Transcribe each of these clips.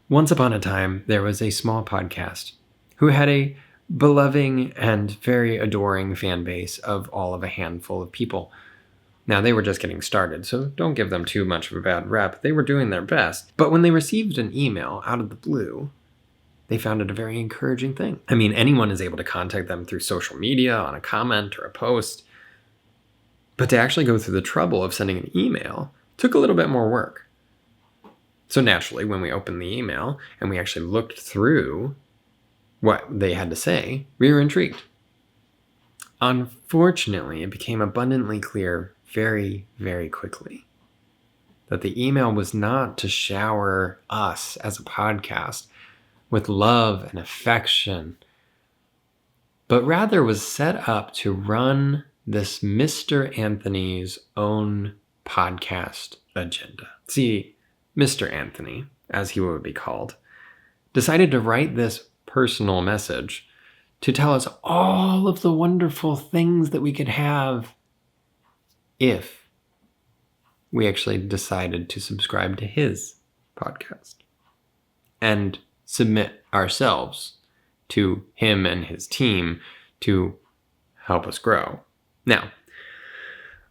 Once upon a time, there was a small podcast who had a beloved and very adoring fan base of all of a handful of people. Now, they were just getting started, so don't give them too much of a bad rep. They were doing their best. But when they received an email out of the blue, they found it a very encouraging thing. I mean, anyone is able to contact them through social media, on a comment or a post. But to actually go through the trouble of sending an email took a little bit more work. So naturally, when we opened the email and we actually looked through what they had to say, we were intrigued. Unfortunately, it became abundantly clear very, very quickly that the email was not to shower us as a podcast with love and affection, but rather was set up to run this Mr. Anthony's own podcast agenda. See, Mr. Anthony, as he would be called, decided to write this personal message to tell us all of the wonderful things that we could have if we actually decided to subscribe to his podcast and submit ourselves to him and his team to help us grow. Now,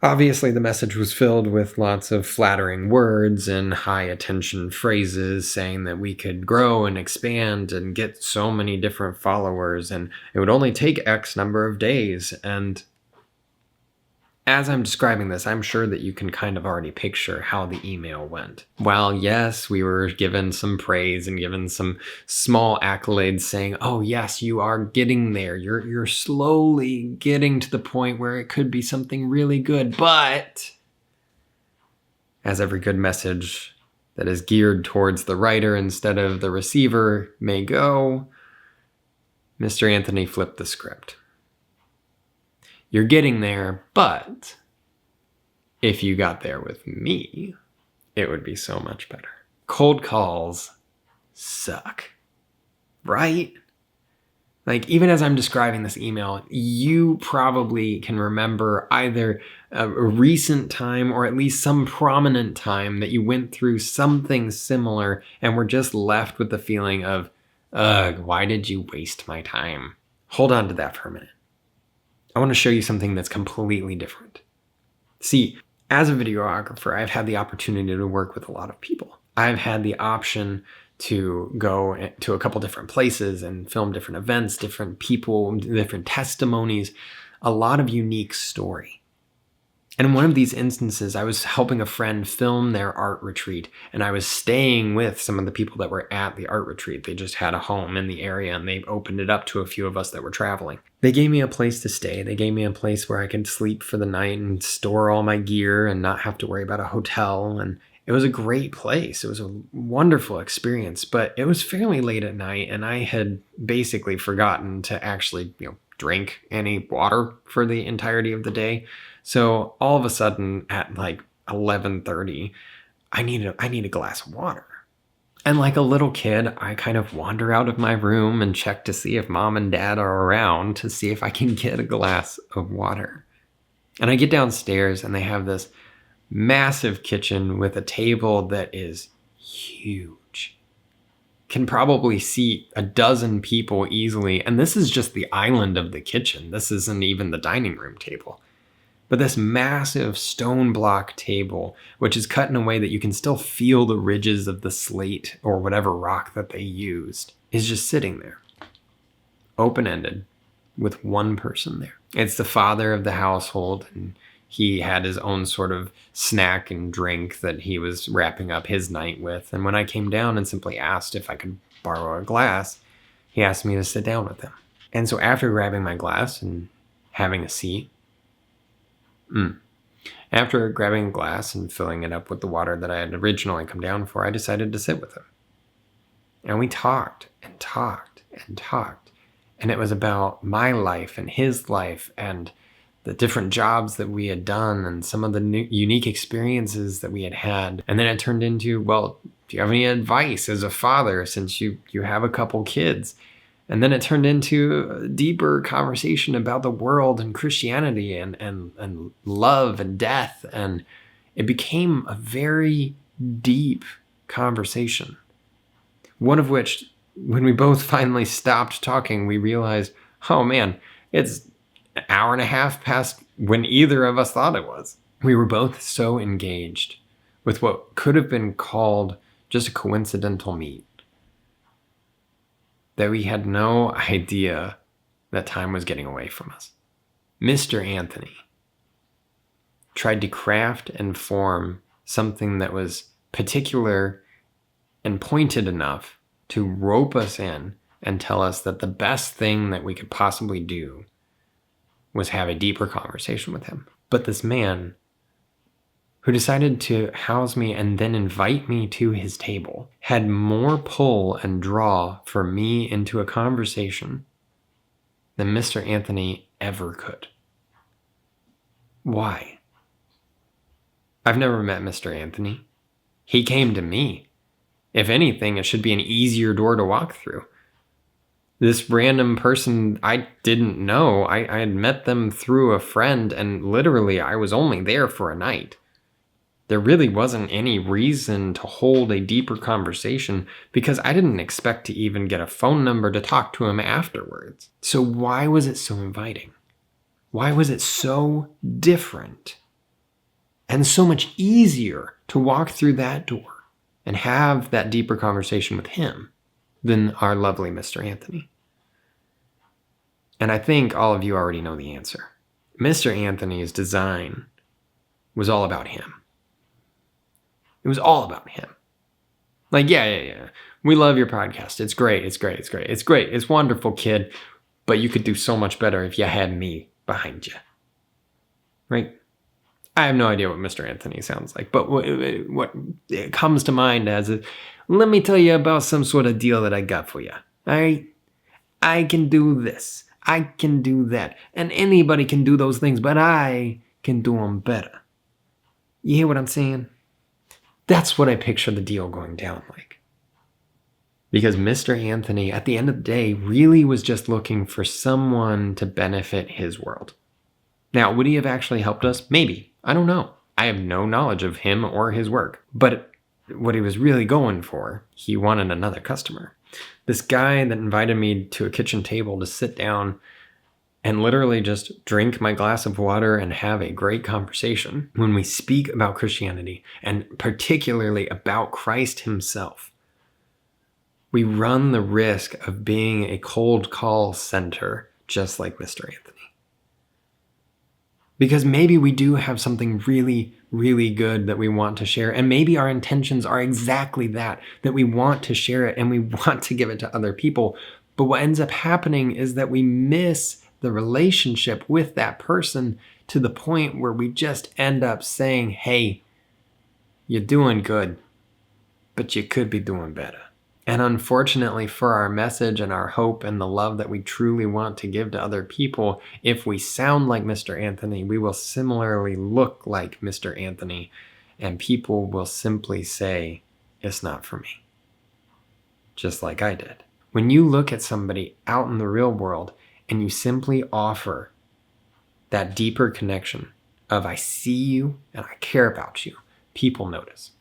obviously, the message was filled with lots of flattering words and high attention phrases saying that we could grow and expand and get so many different followers, and it would only take X number of days. And as I'm describing this, I'm sure that you can kind of already picture how the email went. While yes, we were given some praise and given some small accolades saying, oh yes, you are getting there. You're slowly getting to the point where it could be something really good. But as every good message that is geared towards the writer instead of the receiver may go, Mr. Anthony flipped the script. You're getting there, but if you got there with me, it would be so much better. Cold calls suck, right? Like, even as I'm describing this email, you probably can remember either a recent time or at least some prominent time that you went through something similar and were just left with the feeling of, ugh, why did you waste my time? Hold on to that for a minute. I want to show you something that's completely different. See, as a videographer, I've had the opportunity to work with a lot of people. I've had the option to go to a couple different places and film different events, different people, different testimonies, a lot of unique story. And in one of these instances, I was helping a friend film their art retreat, and I was staying with some of the people that were at the art retreat. They just had a home in the area, and they opened it up to a few of us that were traveling. They gave me a place to stay. They gave me a place where I could sleep for the night and store all my gear and not have to worry about a hotel. And it was a great place. It was a wonderful experience, but it was fairly late at night, and I had basically forgotten to actually, drink any water for the entirety of the day. So all of a sudden at like 11:30, I need a glass of water. And like a little kid, I kind of wander out of my room and check to see if mom and dad are around to see if I can get a glass of water. And I get downstairs and they have this massive kitchen with a table that is huge. Can probably seat a dozen people easily. And this is just the island of the kitchen. This isn't even the dining room table. But this massive stone block table, which is cut in a way that you can still feel the ridges of the slate or whatever rock that they used, is just sitting there, open-ended, with one person there. It's the father of the household, and he had his own sort of snack and drink that he was wrapping up his night with. And when I came down and simply asked if I could borrow a glass, he asked me to sit down with him. And so after grabbing my glass and having a seat, after grabbing a glass and filling it up with the water that I had originally come down for, I decided to sit with him. And we talked and talked and talked. And it was about my life and his life and the different jobs that we had done and some of the unique experiences that we had had. And then it turned into, well, do you have any advice as a father since you have a couple kids? And then it turned into a deeper conversation about the world and Christianity and love and death. And it became a very deep conversation One of which, when we both finally stopped talking, we realized, oh man, it's an hour and a half past when either of us thought it was. We were both so engaged with what could have been called just a coincidental meet that we had no idea that time was getting away from us. Mr. Anthony tried to craft and form something that was particular and pointed enough to rope us in and tell us that the best thing that we could possibly do was have a deeper conversation with him. But this man who decided to house me and then invite me to his table had more pull and draw for me into a conversation than Mr. Anthony ever could. Why? I've never met Mr. Anthony. He came to me. If anything, it should be an easier door to walk through. This random person I didn't know, I had met them through a friend, and literally I was only there for a night. There really wasn't any reason to hold a deeper conversation because I didn't expect to even get a phone number to talk to him afterwards. So why was it so inviting? Why was it so different and so much easier to walk through that door and have that deeper conversation with him than our lovely Mr. Anthony? And I think all of you already know the answer. Mr. Anthony's design was all about him. It was all about him. Like, yeah. We love your podcast. It's great. It's wonderful, kid. But you could do so much better if you had me behind you. Right? I have no idea what Mr. Anthony sounds like. But what comes to mind as let me tell you about some sort of deal that I got for you. All right? I can do this. I can do that. And anybody can do those things, but I can do them better. You hear what I'm saying? That's what I picture the deal going down like. Because Mr. Anthony, at the end of the day, really was just looking for someone to benefit his world. Now, would he have actually helped us? Maybe. I don't know. I have no knowledge of him or his work. But what he was really going for, he wanted another customer. This guy that invited me to a kitchen table to sit down and literally just drink my glass of water and have a great conversation. When we speak about Christianity, and particularly about Christ himself, we run the risk of being a cold call center, just like Mr. Anthony. Because maybe we do have something really, really good that we want to share, and maybe our intentions are exactly that we want to share it and we want to give it to other people. But what ends up happening is that we miss the relationship with that person to the point where we just end up saying, hey, you're doing good, but you could be doing better. And unfortunately for our message and our hope and the love that we truly want to give to other people, if we sound like Mr. Anthony, we will similarly look like Mr. Anthony, and people will simply say, it's not for me. Just like I did. When you look at somebody out in the real world and you simply offer that deeper connection of I see you and I care about you, people notice.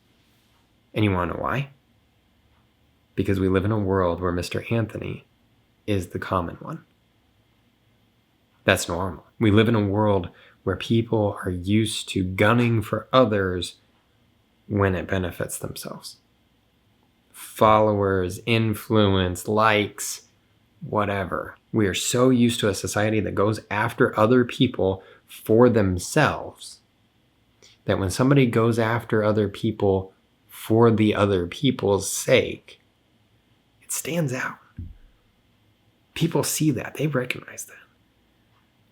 And you want to know why? Because we live in a world where Mr. Anthony is the common one. That's normal. We live in a world where people are used to gunning for others when it benefits themselves. Followers, influence, likes, whatever. We are so used to a society that goes after other people for themselves that when somebody goes after other people for the other people's sake, it stands out. People see that. They recognize that.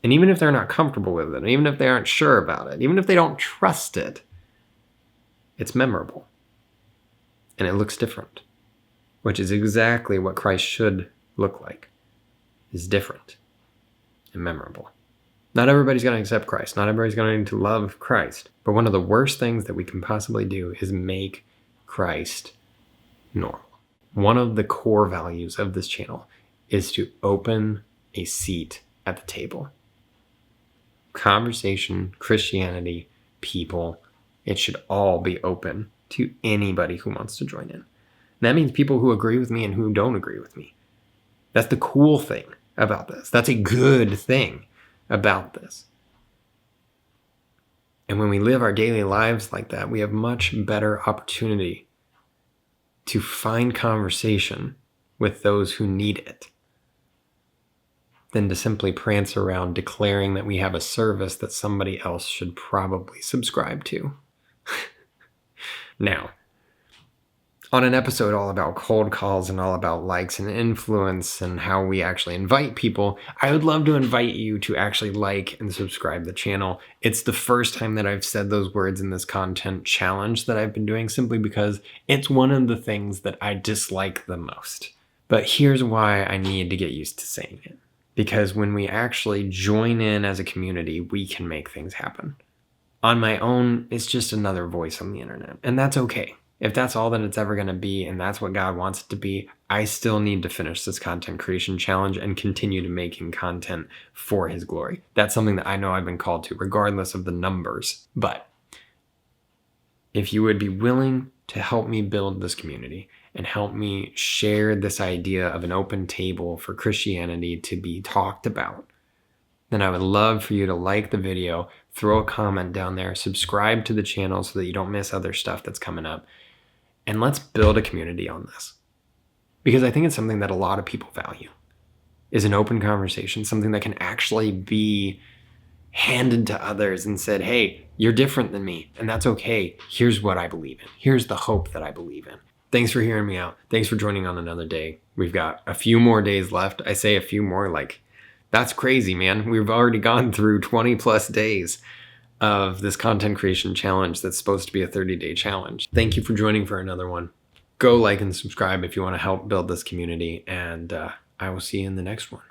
And even if they're not comfortable with it, even if they aren't sure about it, even if they don't trust it, it's memorable. And it looks different, which is exactly what Christ should look like, is different and memorable. Not everybody's going to accept Christ. Not everybody's going to need to love Christ. But one of the worst things that we can possibly do is make Christ normal. One of the core values of this channel is to open a seat at the table. Conversation, Christianity, people, it should all be open to anybody who wants to join in. that means people who agree with me and who don't agree with me. That's the cool thing about this. That's a good thing about this. And when we live our daily lives like that, we have much better opportunity to find conversation with those who need it than to simply prance around declaring that we have a service that somebody else should probably subscribe to. Now, on an episode all about cold calls and all about likes and influence and how we actually invite people, I would love to invite you to actually like and subscribe the channel. It's the first time that I've said those words in this content challenge that I've been doing, simply because it's one of the things that I dislike the most. But here's why I need to get used to saying it. Because when we actually join in as a community, we can make things happen. On my own, it's just another voice on the internet, and that's okay. If that's all that it's ever going to be, and that's what God wants it to be, I still need to finish this content creation challenge and continue to making content for His glory. That's something that I know I've been called to, regardless of the numbers. But if you would be willing to help me build this community and help me share this idea of an open table for Christianity to be talked about, then I would love for you to like the video, throw a comment down there, subscribe to the channel so that you don't miss other stuff that's coming up. And let's build a community on this. Because I think it's something that a lot of people value, is an open conversation, something that can actually be handed to others and said, hey, you're different than me, and that's okay. Here's what I believe in. Here's the hope that I believe in. Thanks for hearing me out. Thanks for joining on another day. We've got a few more days left. I say a few more, like, that's crazy, man. We've already gone through 20 plus days of this content creation challenge that's supposed to be a 30-day challenge. Thank you for joining for another one. Go like and subscribe if you want to help build this community, and I will see you in the next one.